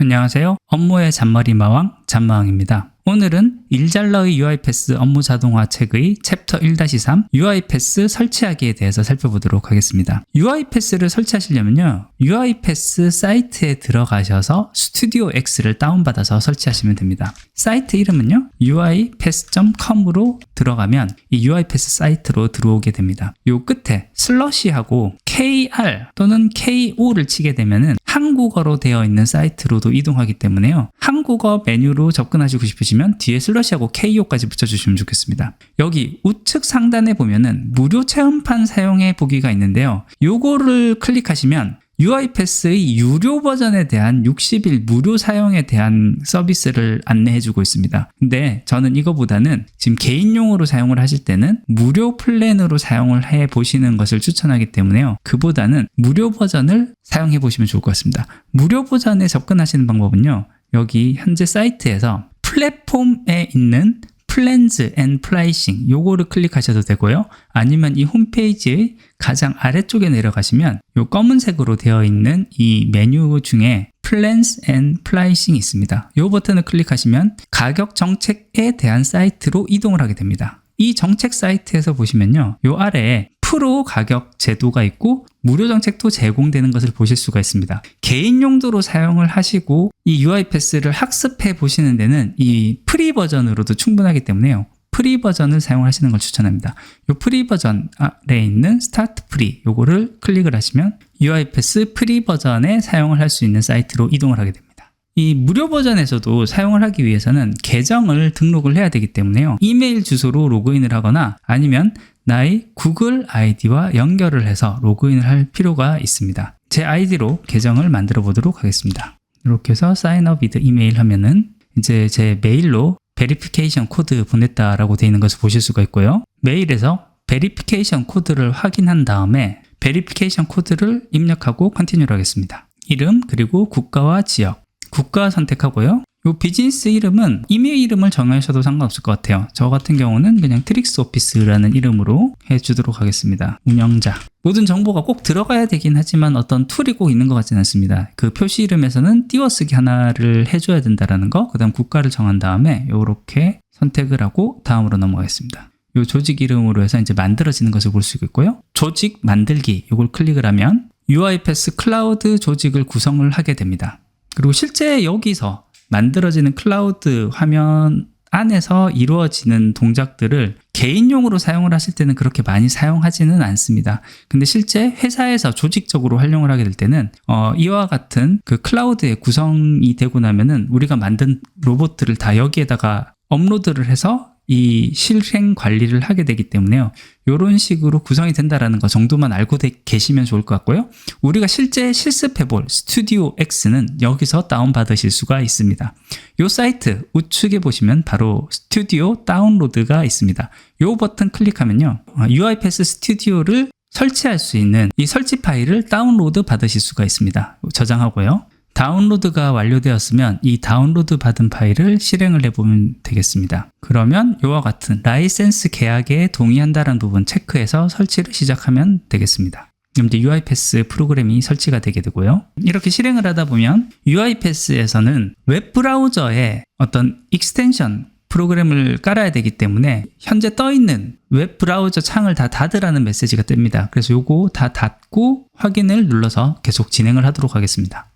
안녕하세요. 업무의 잔머리 마왕 잔마왕입니다. 오늘은 일잘러의 UiPath 업무 자동화 책의 챕터 1-3 UiPath 설치하기에 대해서 살펴보도록 하겠습니다. UiPath를 설치하시려면요, UiPath 사이트에 들어가셔서 스튜디오 X를 다운받아서 설치하시면 됩니다. 사이트 이름은요, uipath.com으로 들어가면 이 UiPath 사이트로 들어오게 됩니다. 요 끝에 슬러시하고 KR 또는 KO를 치게 되면은 한국어로 되어 있는 사이트로도 이동하기 때문에요, 한국어 메뉴로 접근하시고 싶으시면 뒤에 슬러시하고 KO까지 붙여주시면 좋겠습니다. 여기 우측 상단에 보면은 무료 체험판 사용해 보기가 있는데요, 요거를 클릭하시면 UiPath의 유료 버전에 대한 60일 무료 사용에 대한 서비스를 안내해주고 있습니다. 근데 저는 이거보다는 지금 개인용으로 사용을 하실 때는 무료 플랜으로 사용을 해 보시는 것을 추천하기 때문에요, 그보다는 무료 버전을 사용해 보시면 좋을 것 같습니다. 무료 버전에 접근하시는 방법은요, 여기 현재 사이트에서 플랫폼에 있는 플랜즈 앤 프라이싱 요거를 클릭하셔도 되고요, 아니면 이 홈페이지의 가장 아래쪽에 내려가시면 요 검은색으로 되어 있는 이 메뉴 중에 플랜즈 앤 프라이싱이 있습니다. 요 버튼을 클릭하시면 가격 정책에 대한 사이트로 이동을 하게 됩니다. 이 정책 사이트에서 보시면요, 요 아래에 프로 가격 제도가 있고 무료 정책도 제공되는 것을 보실 수가 있습니다. 개인 용도로 사용을 하시고 이 UiPath를 학습해 보시는 데는 이 프리 버전으로도 충분하기 때문에요, 프리 버전을 사용하시는 걸 추천합니다. 이 프리 버전 아래에 있는 스타트 프리 요거를 클릭을 하시면 UiPath 프리 버전에 사용을 할 수 있는 사이트로 이동을 하게 됩니다. 이 무료 버전에서도 사용을 하기 위해서는 계정을 등록을 해야 되기 때문에요, 이메일 주소로 로그인을 하거나 아니면 나의 구글 아이디와 연결을 해서 로그인을 할 필요가 있습니다. 제 아이디로 계정을 만들어 보도록 하겠습니다. 이렇게 해서 sign up with 이메일 하면은 이제 제 메일로 베리피케이션 코드 보냈다라고 되어 있는 것을 보실 수가 있고요, 메일에서 베리피케이션 코드를 확인한 다음에 베리피케이션 코드를 입력하고 컨티뉴를 하겠습니다. 이름 그리고 국가와 지역, 국가 선택하고요, 요 비즈니스 이름은 이메일 이름을 정하셔도 상관없을 것 같아요. 저 같은 경우는 그냥 트릭스 오피스라는 이름으로 해주도록 하겠습니다. 운영자. 모든 정보가 꼭 들어가야 되긴 하지만 어떤 툴이 꼭 있는 것 같지는 않습니다. 그 표시 이름에서는 띄워쓰기 하나를 해줘야 된다는 거, 그 다음 국가를 정한 다음에 요렇게 선택을 하고 다음으로 넘어가겠습니다. 요 조직 이름으로 해서 이제 만들어지는 것을 볼 수 있고요, 조직 만들기 요걸 클릭을 하면 UiPath 클라우드 조직을 구성을 하게 됩니다. 그리고 실제 여기서 만들어지는 클라우드 화면 안에서 이루어지는 동작들을 개인용으로 사용을 하실 때는 그렇게 많이 사용하지는 않습니다. 근데 실제 회사에서 조직적으로 활용을 하게 될 때는 이와 같은 그 클라우드에 구성이 되고 나면은 우리가 만든 로봇들을 다 여기에다가 업로드를 해서 이 실행 관리를 하게 되기 때문에요, 이런 식으로 구성이 된다는 거 정도만 알고 계시면 좋을 것 같고요, 우리가 실제 실습해볼 스튜디오 X는 여기서 다운받으실 수가 있습니다. 이 사이트 우측에 보시면 바로 스튜디오 다운로드가 있습니다. 이 버튼 클릭하면요, UiPath 스튜디오를 설치할 수 있는 이 설치 파일을 다운로드 받으실 수가 있습니다. 저장하고요, 다운로드가 완료되었으면 이 다운로드 받은 파일을 실행을 해보면 되겠습니다. 그러면 이와 같은 라이센스 계약에 동의한다는 부분 체크해서 설치를 시작하면 되겠습니다. 그럼 이제 UiPath 프로그램이 설치가 되게 되고요, 이렇게 실행을 하다 보면 UiPath에서는 웹브라우저에 어떤 익스텐션 프로그램을 깔아야 되기 때문에 현재 떠있는 웹브라우저 창을 다 닫으라는 메시지가 뜹니다. 그래서 요거 다 닫고 확인을 눌러서 계속 진행을 하도록 하겠습니다.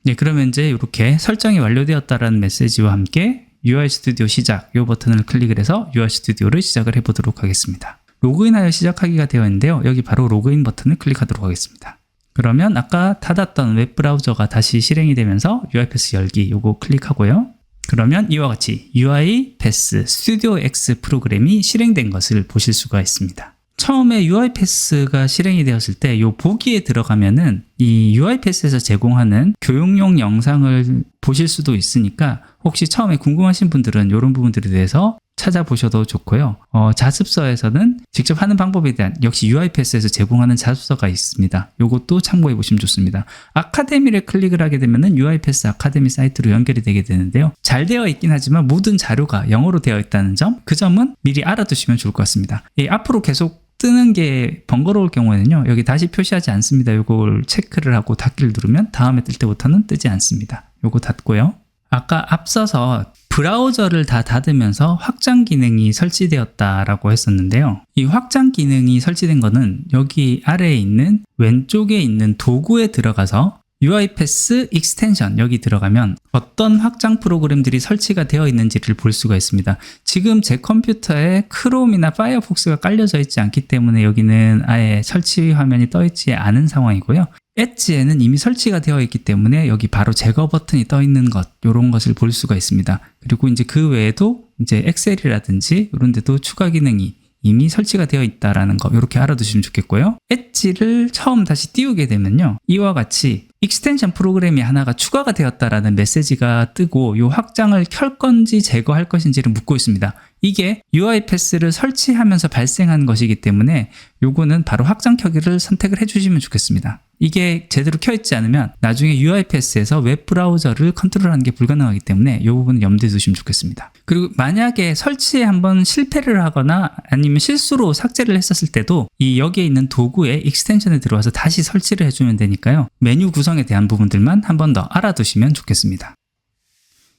네, 그러면 이제 이렇게 설정이 완료되었다라는 메시지와 함께 UI 스튜디오 시작 이 버튼을 클릭을 해서 UI 스튜디오를 시작을 해보도록 하겠습니다. 로그인하여 시작하기가 되어 있는데요, 여기 바로 로그인 버튼을 클릭하도록 하겠습니다. 그러면 아까 닫았던 웹브라우저가 다시 실행이 되면서 UiPath 열기 요거 클릭하고요, 그러면 이와 같이 UiPath 스튜디오 X 프로그램이 실행된 것을 보실 수가 있습니다. 처음에 UiPath가 실행이 되었을 때 요 보기에 들어가면은 이 UiPath에서 제공하는 교육용 영상을 보실 수도 있으니까 혹시 처음에 궁금하신 분들은 이런 부분들에 대해서 찾아보셔도 좋고요, 자습서에서는 직접 하는 방법에 대한 역시 UiPath에서 제공하는 자습서가 있습니다. 이것도 참고해 보시면 좋습니다. 아카데미를 클릭을 하게 되면은 UiPath 아카데미 사이트로 연결이 되게 되는데요, 잘 되어 있긴 하지만 모든 자료가 영어로 되어 있다는 점, 그 점은 미리 알아두시면 좋을 것 같습니다. 앞으로 계속 뜨는 게 번거로울 경우에는요, 여기 다시 표시하지 않습니다. 이걸 체크를 하고 닫기를 누르면 다음에 뜰 때부터는 뜨지 않습니다. 요거 닫고요. 아까 앞서서 브라우저를 다 닫으면서 확장 기능이 설치되었다라고 했었는데요. 이 확장 기능이 설치된 거는 여기 아래에 있는 왼쪽에 있는 도구에 들어가서 UiPath 익스텐션 여기 들어가면 어떤 확장 프로그램들이 설치가 되어 있는지를 볼 수가 있습니다. 지금 제 컴퓨터에 크롬이나 파이어폭스가 깔려져 있지 않기 때문에 여기는 아예 설치 화면이 떠 있지 않은 상황이고요. 엣지에는 이미 설치가 되어 있기 때문에 여기 바로 제거 버튼이 떠 있는 것, 이런 것을 볼 수가 있습니다. 그리고 이제 그 외에도 이제 엑셀이라든지 이런 데도 추가 기능이 이미 설치가 되어 있다라는 거 이렇게 알아두시면 좋겠고요. 엣지를 처음 다시 띄우게 되면요. 이와 같이 익스텐션 프로그램이 하나가 추가가 되었다라는 메시지가 뜨고 이 확장을 켤 건지 제거할 것인지를 묻고 있습니다. 이게 UiPath를 설치하면서 발생한 것이기 때문에 요거는 바로 확장 켜기를 선택을 해주시면 좋겠습니다. 이게 제대로 켜있지 않으면 나중에 UiPath에서 웹 브라우저를 컨트롤하는 게 불가능하기 때문에 이 부분은 염두에 두시면 좋겠습니다. 그리고 만약에 설치에 한번 실패를 하거나 아니면 실수로 삭제를 했었을 때도 이 여기에 있는 도구에 익스텐션에 들어와서 다시 설치를 해주면 되니까요. 메뉴 구성에 대한 부분들만 한 번 더 알아두시면 좋겠습니다.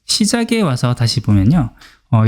시작에 와서 다시 보면요.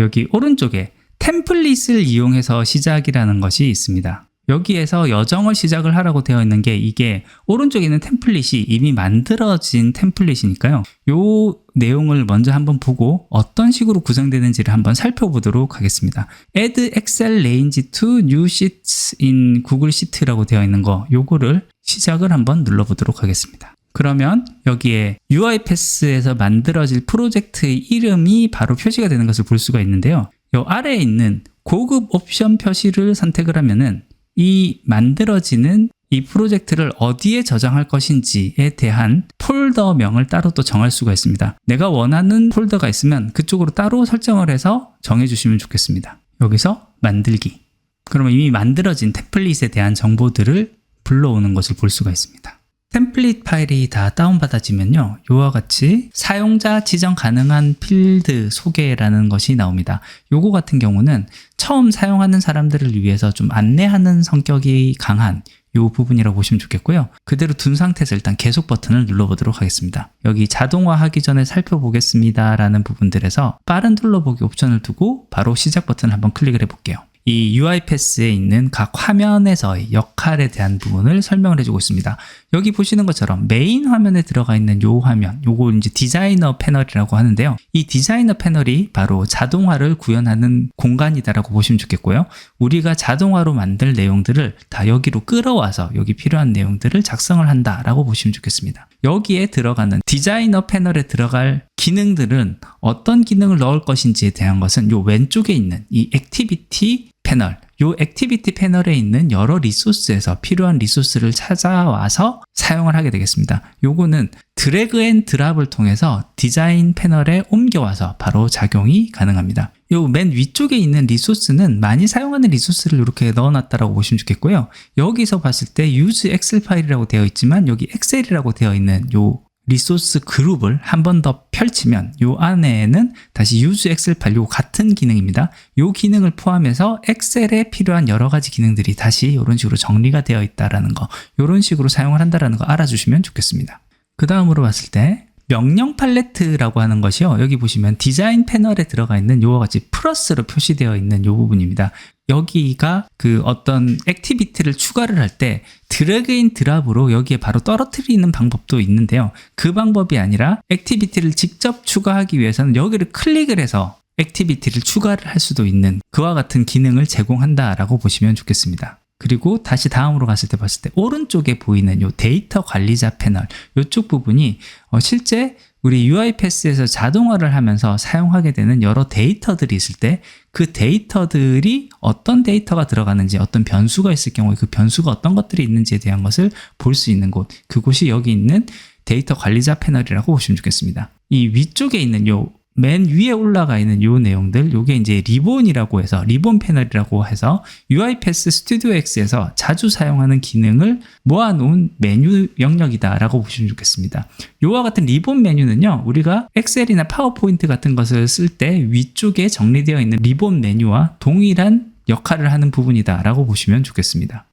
여기 오른쪽에 템플릿을 이용해서 시작이라는 것이 있습니다. 여기에서 여정을 시작을 하라고 되어 있는 게 이게 오른쪽에 있는 템플릿이 이미 만들어진 템플릿이니까요. 요 내용을 먼저 한번 보고 어떤 식으로 구성되는지를 한번 살펴보도록 하겠습니다. Add Excel Range to New Sheets in Google Sheet라고 되어 있는 거 요거를 시작을 한번 눌러보도록 하겠습니다. 그러면 여기에 UiPath에서 만들어질 프로젝트의 이름이 바로 표시가 되는 것을 볼 수가 있는데요. 요 아래에 있는 고급 옵션 표시를 선택을 하면은 이 만들어지는 이 프로젝트를 어디에 저장할 것인지에 대한 폴더명을 따로 또 정할 수가 있습니다. 내가 원하는 폴더가 있으면 그쪽으로 따로 설정을 해서 정해주시면 좋겠습니다. 여기서 만들기. 그러면 이미 만들어진 템플릿에 대한 정보들을 불러오는 것을 볼 수가 있습니다. 템플릿 파일이 다 다운받아지면요. 이와 같이 사용자 지정 가능한 필드 소개라는 것이 나옵니다. 요거 같은 경우는 처음 사용하는 사람들을 위해서 좀 안내하는 성격이 강한 이 부분이라고 보시면 좋겠고요. 그대로 둔 상태에서 일단 계속 버튼을 눌러보도록 하겠습니다. 여기 자동화하기 전에 살펴보겠습니다 라는 부분들에서 빠른 둘러보기 옵션을 두고 바로 시작 버튼을 한번 클릭을 해볼게요. 이 UiPath에 있는 각 화면에서의 역할에 대한 부분을 설명을 해주고 있습니다. 여기 보시는 것처럼 메인 화면에 들어가 있는 요 화면, 요거 이제 디자이너 패널이라고 하는데요. 이 디자이너 패널이 바로 자동화를 구현하는 공간이다라고 보시면 좋겠고요. 우리가 자동화로 만들 내용들을 다 여기로 끌어와서 여기 필요한 내용들을 작성을 한다라고 보시면 좋겠습니다. 여기에 들어가는 디자이너 패널에 들어갈 기능들은 어떤 기능을 넣을 것인지에 대한 것은 요 왼쪽에 있는 이 액티비티 패널, 요 액티비티 패널에 있는 여러 리소스에서 필요한 리소스를 찾아와서 사용을 하게 되겠습니다. 요거는 드래그 앤 드랍을 통해서 디자인 패널에 옮겨와서 바로 작용이 가능합니다. 요 맨 위쪽에 있는 리소스는 많이 사용하는 리소스를 이렇게 넣어놨다라고 보시면 좋겠고요. 여기서 봤을 때 use 엑셀 파일이라고 되어 있지만 여기 엑셀이라고 되어 있는 요 리소스 그룹을 한 번 더 펼치면 요 안에는 다시 use 엑셀 파일 요 같은 기능입니다. 요 기능을 포함해서 엑셀에 필요한 여러 가지 기능들이 다시 이런 식으로 정리가 되어 있다라는 거, 이런 식으로 사용을 한다라는 거 알아주시면 좋겠습니다. 그 다음으로 봤을 때 명령 팔레트라고 하는 것이요. 여기 보시면 디자인 패널에 들어가 있는 요와 같이 플러스로 표시되어 있는 요 부분입니다. 여기가 그 어떤 액티비티를 추가를 할 때 드래그 인 드랍으로 여기에 바로 떨어뜨리는 방법도 있는데요. 그 방법이 아니라 액티비티를 직접 추가하기 위해서는 여기를 클릭을 해서 액티비티를 추가를 할 수도 있는 그와 같은 기능을 제공한다라고 보시면 좋겠습니다. 그리고 다시 다음으로 갔을 때 봤을 때 오른쪽에 보이는 요 데이터 관리자 패널 이쪽 부분이 실제 우리 UiPath에서 자동화를 하면서 사용하게 되는 여러 데이터들이 있을 때 그 데이터들이 어떤 데이터가 들어가는지 어떤 변수가 있을 경우에 그 변수가 어떤 것들이 있는지에 대한 것을 볼 수 있는 곳, 그곳이 여기 있는 데이터 관리자 패널이라고 보시면 좋겠습니다. 이 위쪽에 있는 요 맨 위에 올라가 있는 요 내용들, 요게 이제 리본이라고 해서 리본 패널이라고 해서 UiPath 스튜디오 X에서 자주 사용하는 기능을 모아놓은 메뉴 영역이다라고 보시면 좋겠습니다. 요와 같은 리본 메뉴는요, 우리가 엑셀이나 파워포인트 같은 것을 쓸 때 위쪽에 정리되어 있는 리본 메뉴와 동일한 역할을 하는 부분이다라고 보시면 좋겠습니다.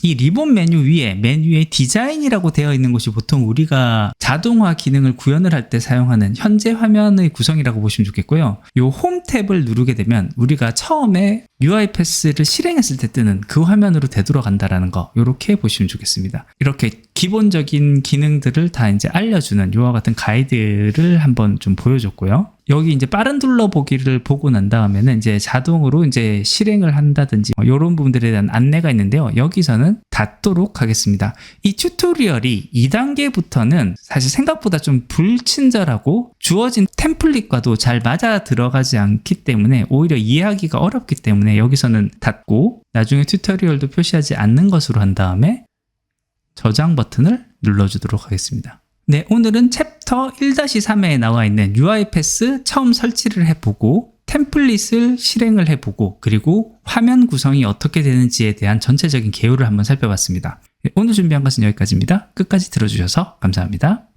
이 리본 메뉴 메뉴에 디자인이라고 되어 있는 것이 보통 우리가 자동화 기능을 구현을 할 때 사용하는 현재 화면의 구성이라고 보시면 좋겠고요. 이 홈 탭을 누르게 되면 우리가 처음에 UiPath를 실행했을 때 뜨는 그 화면으로 되돌아간다라는 거, 이렇게 보시면 좋겠습니다. 이렇게 기본적인 기능들을 다 이제 알려주는 이와 같은 가이드를 한번 좀 보여줬고요. 여기 이제 빠른 둘러보기를 보고 난 다음에는 이제 자동으로 이제 실행을 한다든지 이런 부분들에 대한 안내가 있는데요. 여기서는 닫도록 하겠습니다. 이 튜토리얼이 2단계부터는 사실 생각보다 좀 불친절하고 주어진 템플릿과도 잘 맞아 들어가지 않기 때문에 오히려 이해하기가 어렵기 때문에 여기서는 닫고 나중에 튜토리얼도 표시하지 않는 것으로 한 다음에 저장 버튼을 눌러주도록 하겠습니다. 네, 오늘은 챕터 1-3에 나와 있는 UiPath 처음 설치를 해보고 템플릿을 실행을 해보고 그리고 화면 구성이 어떻게 되는지에 대한 전체적인 개요를 한번 살펴봤습니다. 오늘 준비한 것은 여기까지입니다. 끝까지 들어주셔서 감사합니다.